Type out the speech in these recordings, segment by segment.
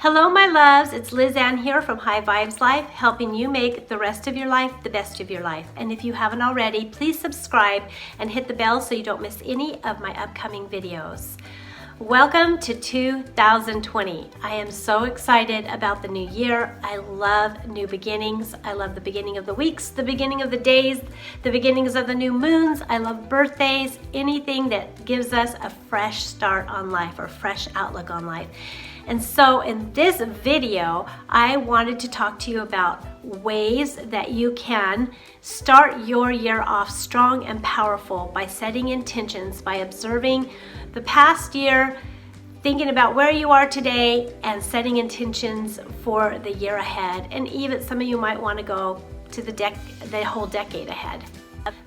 Hello my loves, it's Liz Ann here from High Vibes Life, helping you make the rest of your life the best of your life. And if you haven't already, please subscribe and hit the bell so you don't miss any of my upcoming videos. Welcome to 2020. I am so excited about the new year. I love new beginnings. I love the beginning of the weeks, the beginning of the days, the beginnings of the new moons. I love birthdays, anything that gives us a fresh start on life or fresh outlook on life. And so in this video, I wanted to talk to you about ways that you can start your year off strong and powerful by setting intentions, by observing the past year, thinking about where you are today, and setting intentions for the year ahead. And even some of you might want to go to the whole decade ahead.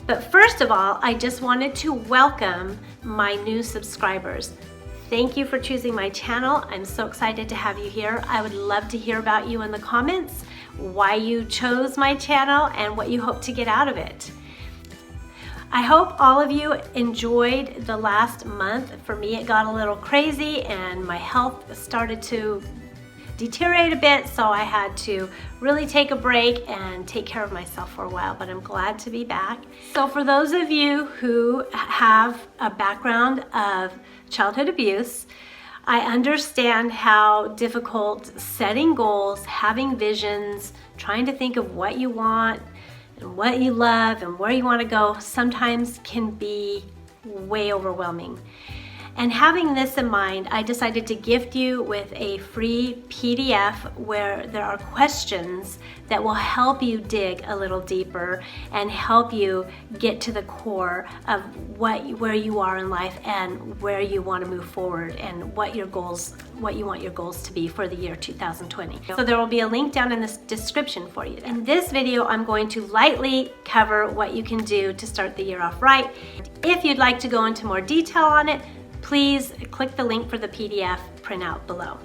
But first of all, I just wanted to welcome my new subscribers. Thank you for choosing my channel. I'm so excited to have you here. I would love to hear about you in the comments, why you chose my channel, and what you hope to get out of it. I hope all of you enjoyed the last month. For me, it got a little crazy and my health started to deteriorate a bit, so I had to really take a break and take care of myself for a while, but I'm glad to be back. So for those of you who have a background of childhood abuse, I understand how difficult setting goals, having visions, trying to think of what you want and what you love and where you want to go sometimes can be way overwhelming. And having this in mind, I decided to gift you with a free PDF where there are questions that will help you dig a little deeper and help you get to the core of where you are in life and where you want to move forward and what you want your goals to be for the year 2020. So there will be a link down in the description for you. In this video, I'm going to lightly cover what you can do to start the year off right. If you'd like to go into more detail on it, please click the link for the PDF printout below.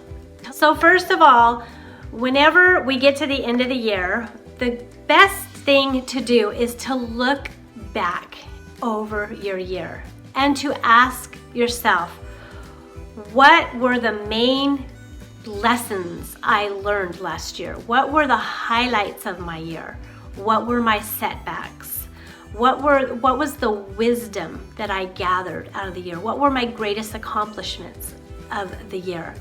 So first of all, whenever we get to the end of the year, the best thing to do is to look back over your year and to ask yourself, what were the main lessons I learned last year? What were the highlights of my year? What were my setbacks? What was the wisdom that I gathered out of the year? What were my greatest accomplishments of the year?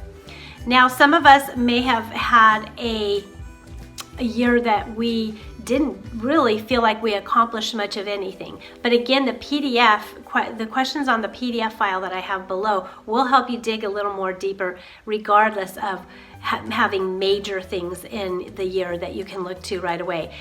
Now, some of us may have had a year that we didn't really feel like we accomplished much of anything. But again, the questions on the PDF file that I have below will help you dig a little more deeper, regardless of having major things in the year that you can look to right away.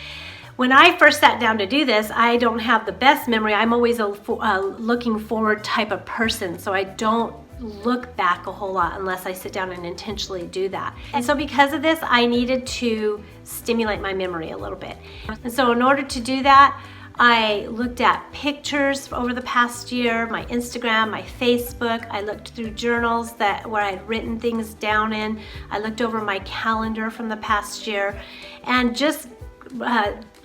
When I first sat down to do this, I don't have the best memory. I'm always a looking forward type of person, so I don't look back a whole lot unless I sit down and intentionally do that. And so because of this, I needed to stimulate my memory a little bit. And so in order to do that, I looked at pictures over the past year, my Instagram, my Facebook. I looked through journals where I'd written things down in. I looked over my calendar from the past year and just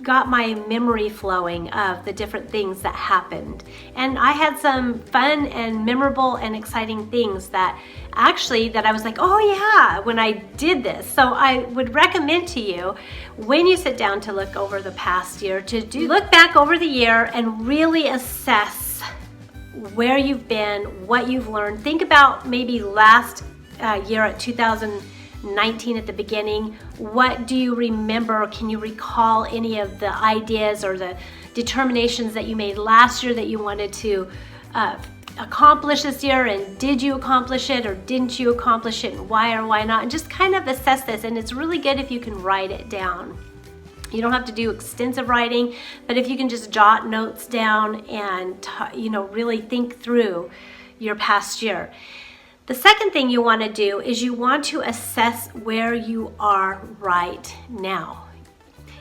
got my memory flowing of the different things that happened. And I had some fun and memorable and exciting things that I was like, oh yeah, when I did this. So I would recommend to you, when you sit down to look over the past year, to look back over the year and really assess where you've been, what you've learned. Think about maybe last year at 2019 at the beginning. What do you remember? Can you recall any of the ideas or the determinations that you made last year that you wanted to accomplish this year, and did you accomplish it or didn't you accomplish it, and why or why not? And just kind of assess this. And it's really good if you can write it down. You don't have to do extensive writing, but if you can just jot notes down and really think through your past year. The second thing you want to do is you want to assess where you are right now.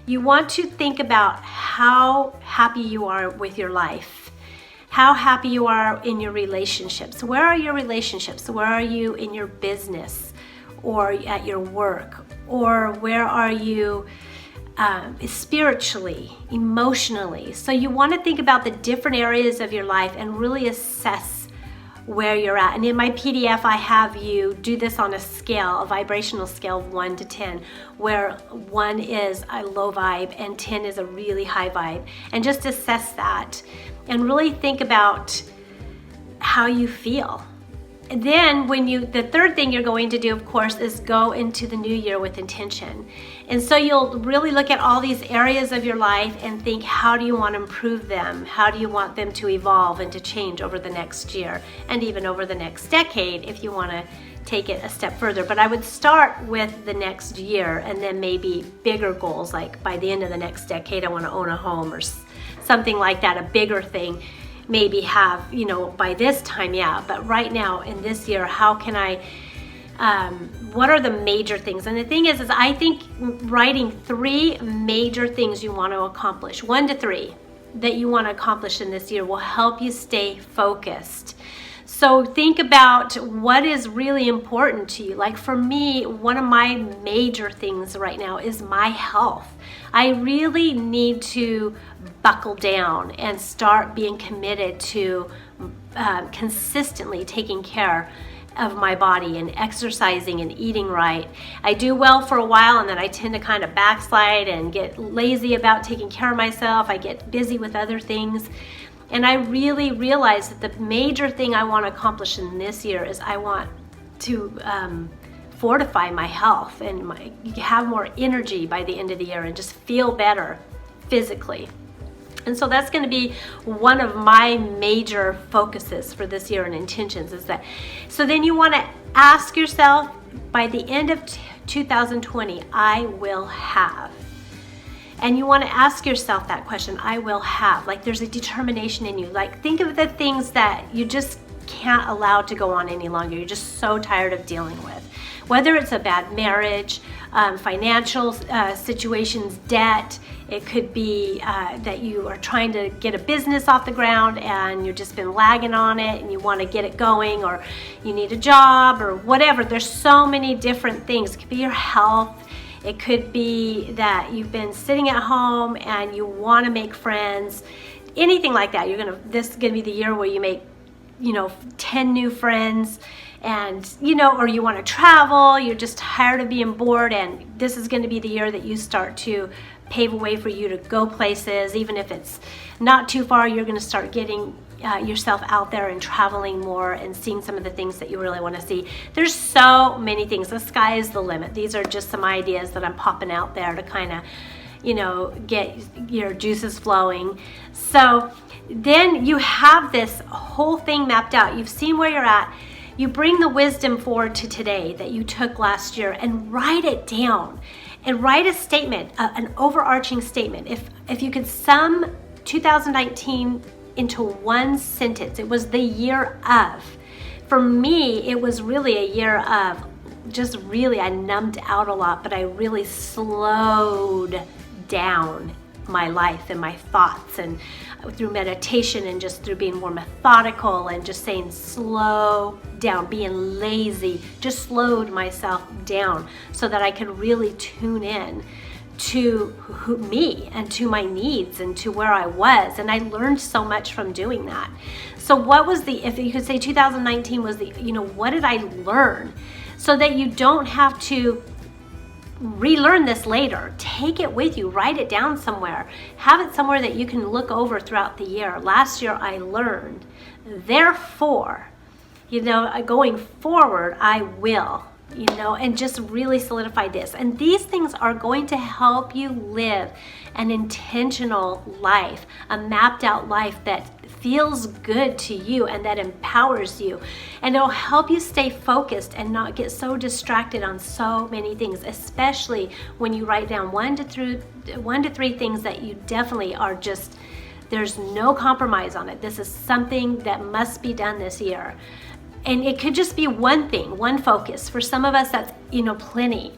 You want to think about how happy you are with your life, how happy you are in your relationships. Where are your relationships? Where are you in your business or at your work? Or where are you spiritually, emotionally? So you want to think about the different areas of your life and really assess where you're at. And in my PDF, I have you do this on a scale, a vibrational scale of 1 to 10, where 1 is a low vibe and 10 is a really high vibe. And just assess that and really think about how you feel. And then the third thing you're going to do, of course, is go into the new year with intention. And so you'll really look at all these areas of your life and think, how do you want to improve them? How do you want them to evolve and to change over the next year and even over the next decade if you want to take it a step further? But I would start with the next year and then maybe bigger goals, like by the end of the next decade, I want to own a home or something like that, a bigger thing. Maybe have, by this time, yeah, but right now in this year, how can I, what are the major things? And the thing is I think writing 3 major things you want to accomplish, 1 to 3 that you want to accomplish in this year will help you stay focused. So think about what is really important to you. Like for me, one of my major things right now is my health. I really need to buckle down and start being committed to consistently taking care of my body and exercising and eating right. I do well for a while and then I tend to kind of backslide and get lazy about taking care of myself. I get busy with other things. And I really realize that the major thing I want to accomplish in this year is I want to fortify my health and have more energy by the end of the year and just feel better physically. And so that's going to be one of my major focuses for this year and intentions is that. So then you want to ask yourself, by the end of 2020, I will have. And you want to ask yourself that question, I will have. Like there's a determination in you. Like think of the things that you just can't allow to go on any longer. You're just so tired of dealing with. Whether it's a bad marriage, financial situations, debt, it could be that you are trying to get a business off the ground and you've just been lagging on it and you want to get it going, or you need a job or whatever. There's so many different things. It could be your health. It could be that you've been sitting at home and you want to make friends. Anything like that. This is going to be the year where you make 10 new friends, and or you want to travel, you're just tired of being bored, and this is going to be the year that you start to pave a way for you to go places. Even if it's not too far, you're going to start getting yourself out there and traveling more and seeing some of the things that you really want to see. There's so many things. The sky is the limit. These are just some ideas that I'm popping out there to kind of get your juices flowing. So then you have this whole thing mapped out. You've seen where you're at. You bring the wisdom forward to today that you took last year and write it down and write a statement, an overarching statement. If you could sum 2019 into one sentence, it was the year of. For me, it was really a year of I numbed out a lot, but I really slowed down my life and my thoughts, and through meditation and just through being more methodical and just saying slow down, being lazy, just slowed myself down so that I could really tune in to me and to my needs and to where I was. And I learned so much from doing that. So if you could say 2019 was what did I learn? So that you don't have to relearn this later. Take it with you, write it down somewhere, have it somewhere that you can look over throughout the year. Last year I learned, therefore, going forward, I will, and just really solidify this. And these things are going to help you live an intentional life, a mapped out life that feels good to you and that empowers you. And it'll help you stay focused and not get so distracted on so many things, especially when you write down 1 to 3 things that you definitely are just, there's no compromise on it. This is something that must be done this year. And it could just be one thing, one focus. For some of us, that's, plenty.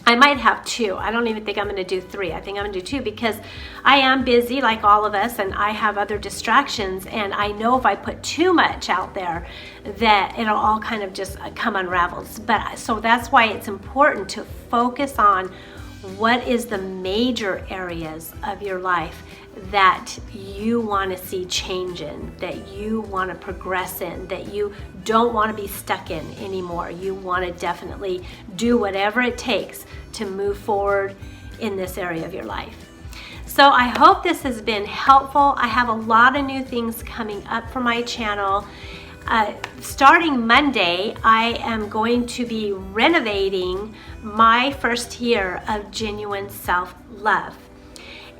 I might have 2. I don't even think I'm going to do 3. I think I'm going to do 2 because I am busy like all of us and I have other distractions, and I know if I put too much out there that it'll all kind of just come unraveled. So that's why it's important to focus on What is the major areas of your life that you want to see change in, that you want to progress in, that you don't want to be stuck in anymore? You want to definitely do whatever it takes to move forward in this area of your life. So I hope this has been helpful. I have a lot of new things coming up for my channel. Starting Monday, I am going to be renovating my first year of Genuine Self-Love.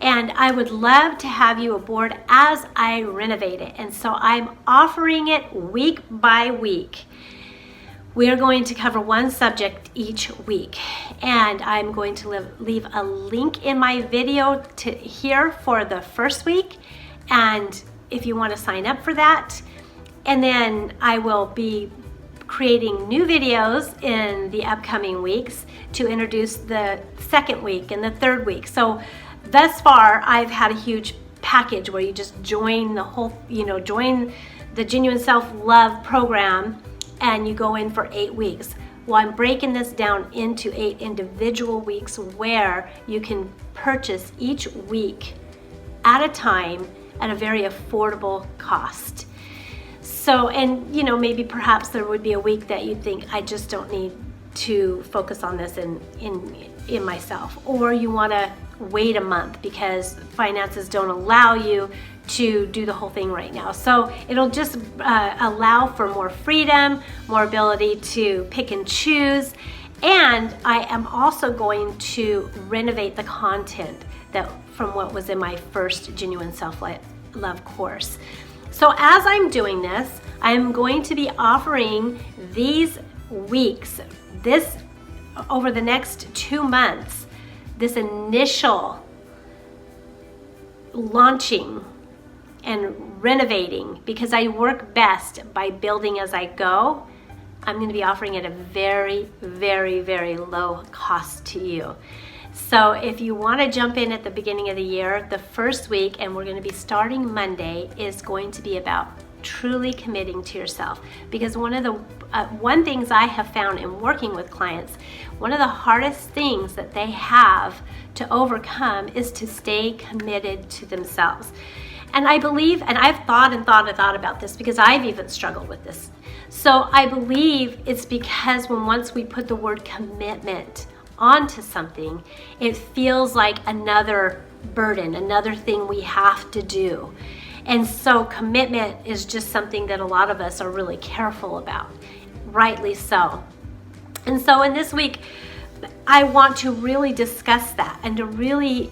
And I would love to have you aboard as I renovate it. And so I'm offering it week by week. We are going to cover one subject each week. And I'm going to leave a link in my video here for the first week. And if you want to sign up for that, and then I will be creating new videos in the upcoming weeks to introduce the second week and the third week. So thus far, I've had a huge package where you just join the whole, join the Genuine Self-Love program and you go in for 8 weeks. Well, I'm breaking this down into 8 individual weeks where you can purchase each week at a time at a very affordable cost. So, and maybe perhaps there would be a week that you think, I just don't need to focus on this in myself. Or you want to wait a month because finances don't allow you to do the whole thing right now. So it'll just allow for more freedom, more ability to pick and choose. And I am also going to renovate the content from what was in my first Genuine Self-Love course. So as I'm doing this, I'm going to be offering these weeks, over the next 2 months, this initial launching and renovating, because I work best by building as I go. I'm going to be offering it at a very, very, very low cost to you. So if you want to jump in at the beginning of the year, the first week, and we're going to be starting Monday, is going to be about truly committing to yourself. Because one of the things I have found in working with clients, one of the hardest things that they have to overcome is to stay committed to themselves. And I believe, and I've thought about this because I've even struggled with this. So I believe it's because once we put the word commitment onto something, it feels like another burden, another thing we have to do. And so commitment is just something that a lot of us are really careful about, rightly so. And so in this week, I want to really discuss that and to really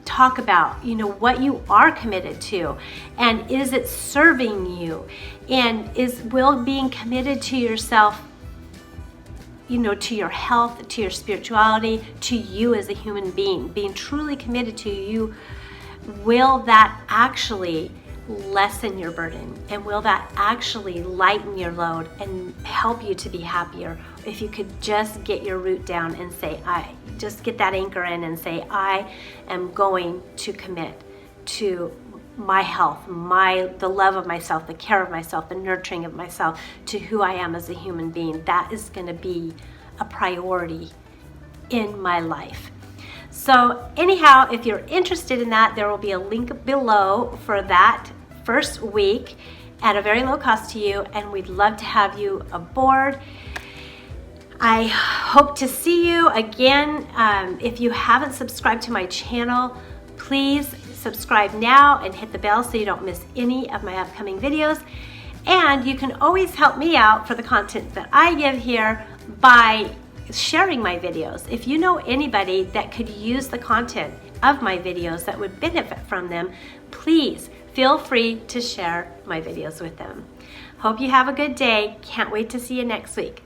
talk about, what you are committed to, and is it serving you, and will being committed to yourself, to your health, to your spirituality, to you as a human being truly committed to you, will that actually lessen your burden? And will that actually lighten your load and help you to be happier? If you could just get your root down and say, just get that anchor in and say, I am going to commit to my health, the love of myself, the care of myself, the nurturing of myself, to who I am as a human being. That is going to be a priority in my life. So anyhow, if you're interested in that, there will be a link below for that first week at a very low cost to you, and we'd love to have you aboard. I hope to see you again. If you haven't subscribed to my channel, please subscribe now and hit the bell so you don't miss any of my upcoming videos. And you can always help me out for the content that I give here by sharing my videos. If you know anybody that could use the content of my videos that would benefit from them, please feel free to share my videos with them. Hope you have a good day. Can't wait to see you next week.